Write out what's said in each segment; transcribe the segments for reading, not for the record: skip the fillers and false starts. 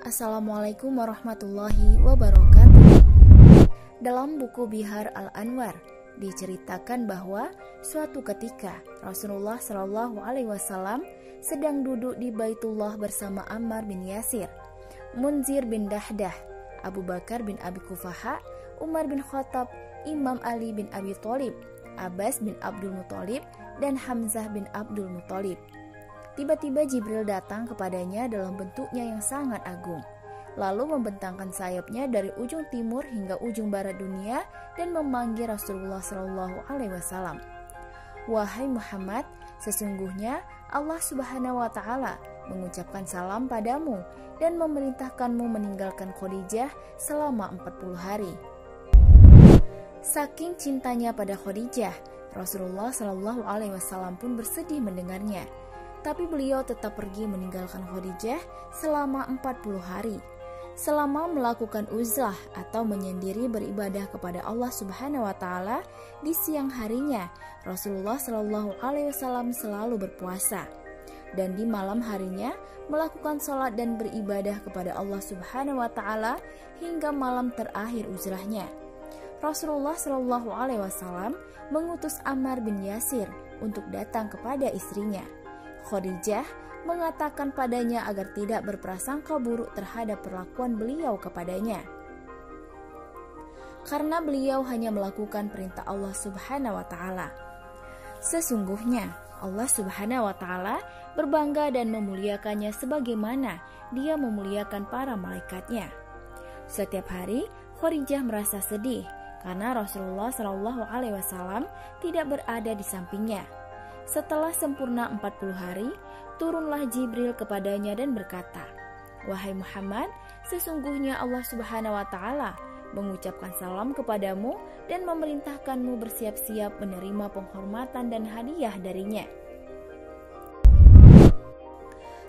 Assalamualaikum warahmatullahi wabarakatuh. Dalam buku Bihar Al-Anwar diceritakan bahwa suatu ketika Rasulullah Shallallahu Alaihi Wasallam sedang duduk di Baitullah bersama Ammar bin Yasir, Munzir bin Dahdah, Abu Bakar bin Abi Quhafa, Umar bin Khattab, Imam Ali bin Abi Thalib, Abbas bin Abdul Muthalib, dan Hamzah bin Abdul Muthalib. Tiba-tiba Jibril datang kepadanya dalam bentuknya yang sangat agung, lalu membentangkan sayapnya dari ujung timur hingga ujung barat dunia dan memanggil Rasulullah Shallallahu Alaihi Wasallam. Wahai Muhammad, sesungguhnya Allah Subhanahu Wa Taala mengucapkan salam padamu dan memerintahkanmu meninggalkan Khadijah selama 40 hari. Saking cintanya pada Khadijah, Rasulullah Shallallahu Alaihi Wasallam pun bersedih mendengarnya. Tapi beliau tetap pergi meninggalkan Khadijah selama 40 hari. Selama melakukan uzlah atau menyendiri beribadah kepada Allah Subhanahu wa Ta'ala di siang harinya, Rasulullah Shallallahu Alaihi Wasallam selalu berpuasa. Dan di malam harinya melakukan sholat dan beribadah kepada Allah Subhanahu wa Ta'ala hingga malam terakhir uzlahnya. Rasulullah Shallallahu Alaihi Wasallam mengutus Ammar bin Yasir untuk datang kepada istrinya. Khadijah mengatakan padanya agar tidak berprasangka buruk terhadap perlakuan beliau kepadanya, karena beliau hanya melakukan perintah Allah Subhanahu wa Ta'ala. Sesungguhnya Allah Subhanahu wa Ta'ala berbangga dan memuliakannya sebagaimana Dia memuliakan para malaikatnya. Setiap hari Khadijah merasa sedih karena Rasulullah Shallallahu Alaihi Wasallam tidak berada di sampingnya. Setelah sempurna 40 hari, turunlah Jibril kepadanya dan berkata, "Wahai Muhammad, sesungguhnya Allah Subhanahu wa Ta'ala mengucapkan salam kepadamu dan memerintahkanmu bersiap-siap menerima penghormatan dan hadiah darinya."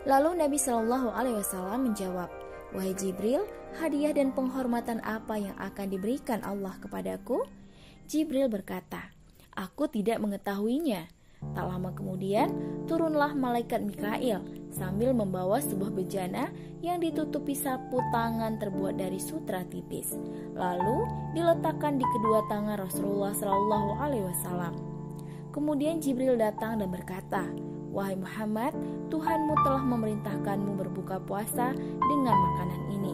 Lalu Nabi Shallallahu Alaihi Wasallam menjawab, "Wahai Jibril, hadiah dan penghormatan apa yang akan diberikan Allah kepadaku?" Jibril berkata, "Aku tidak mengetahuinya." Tak lama kemudian, turunlah malaikat Mikail sambil membawa sebuah bejana yang ditutupi sapu tangan terbuat dari sutra tipis. Lalu diletakkan di kedua tangan Rasulullah Shallallahu Alaihi Wasallam. Kemudian Jibril datang dan berkata, "Wahai Muhammad, Tuhanmu telah memerintahkanmu berbuka puasa dengan makanan ini."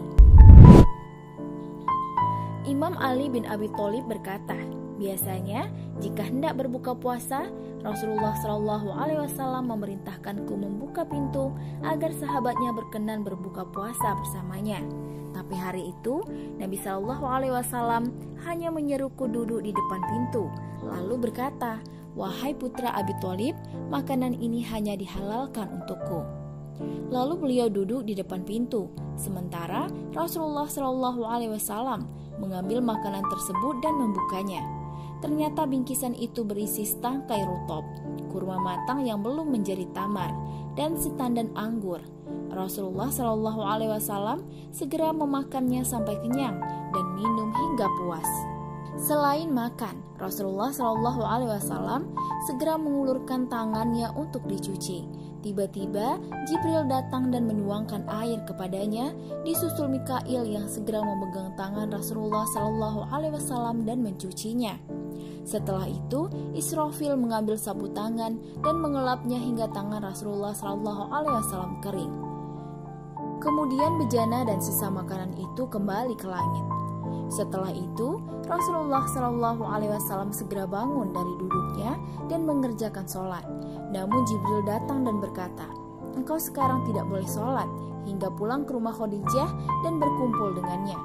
Imam Ali bin Abi Thalib berkata, "Biasanya jika hendak berbuka puasa, Rasulullah Shallallahu Alaihi Wasallam memerintahkanku membuka pintu agar sahabatnya berkenan berbuka puasa bersamanya. Tapi hari itu Nabi Shallallahu Alaihi Wasallam hanya menyeruku duduk di depan pintu, lalu berkata, 'Wahai putra Abi Thalib, makanan ini hanya dihalalkan untukku.' Lalu beliau duduk di depan pintu, sementara Rasulullah Shallallahu Alaihi Wasallam mengambil makanan tersebut dan membukanya. Ternyata bingkisan itu berisi setangkai rutop, kurma matang yang belum menjadi tamar, dan setandan anggur. Rasulullah Shallallahu Alaihi Wasallam segera memakannya sampai kenyang dan minum hingga puas. Selain makan, Rasulullah Shallallahu Alaihi Wasallam segera mengulurkan tangannya untuk dicuci. Tiba-tiba Jibril datang dan menuangkan air kepadanya, disusul Mikail yang segera memegang tangan Rasulullah Shallallahu Alaihi Wasallam dan mencucinya. Setelah itu, Israfil mengambil sapu tangan dan mengelapnya hingga tangan Rasulullah Shallallahu Alaihi Wasallam kering. Kemudian bejana dan sisa makanan itu kembali ke langit. Setelah itu, Rasulullah Shallallahu Alaihi Wasallam segera bangun dari duduknya dan mengerjakan sholat. Namun Jibril datang dan berkata, "Engkau sekarang tidak boleh sholat hingga pulang ke rumah Khadijah dan berkumpul dengannya.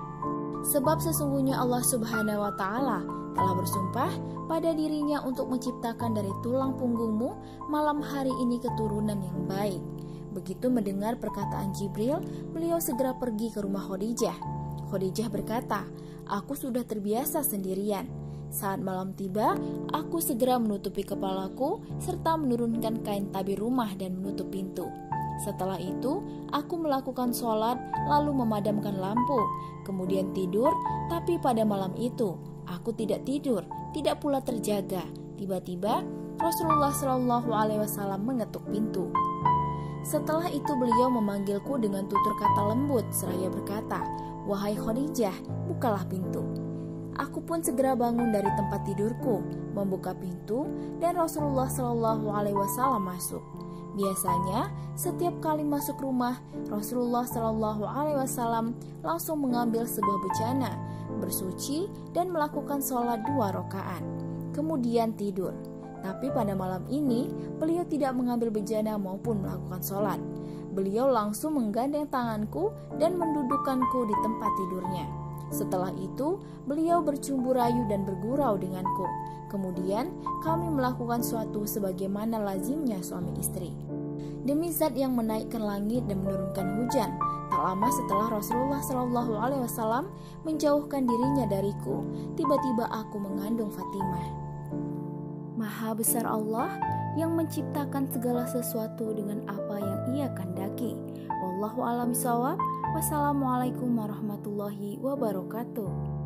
Sebab sesungguhnya Allah Subhanahu wa Ta'ala telah bersumpah pada dirinya untuk menciptakan dari tulang punggungmu malam hari ini keturunan yang baik." Begitu mendengar perkataan Jibril, beliau segera pergi ke rumah Khadijah. Khadijah berkata, "Aku sudah terbiasa sendirian. Saat malam tiba, aku segera menutupi kepalaku serta menurunkan kain tabir rumah dan menutup pintu. Setelah itu, aku melakukan sholat lalu memadamkan lampu, kemudian tidur. Tapi pada malam itu, aku tidak tidur, tidak pula terjaga. Tiba-tiba Rasulullah Shallallahu Alaihi Wasallam mengetuk pintu. Setelah itu beliau memanggilku dengan tutur kata lembut seraya berkata, "Wahai Khadijah, bukalah pintu." Aku pun segera bangun dari tempat tidurku, membuka pintu, dan Rasulullah Shallallahu Alaihi Wasallam masuk. Biasanya, setiap kali masuk rumah, Rasulullah Shallallahu Alaihi Wasallam langsung mengambil sebuah bejana, bersuci, dan melakukan sholat 2 rakaat. Kemudian tidur. Tapi pada malam ini, beliau tidak mengambil bejana maupun melakukan sholat. Beliau langsung menggandeng tanganku dan mendudukkanku di tempat tidurnya. Setelah itu, beliau bercumbu rayu dan bergurau denganku. Kemudian, kami melakukan suatu sebagaimana lazimnya suami istri. Demi zat yang menaikkan langit dan menurunkan hujan, tak lama setelah Rasulullah Shallallahu Alaihi Wasallam menjauhkan dirinya dariku, tiba-tiba aku mengandung Fatimah. Maha besar Allah yang menciptakan segala sesuatu dengan apa yang Ia kehendaki. Wallahu a'lam bishawab. Wassalamualaikum warahmatullahi wabarakatuh.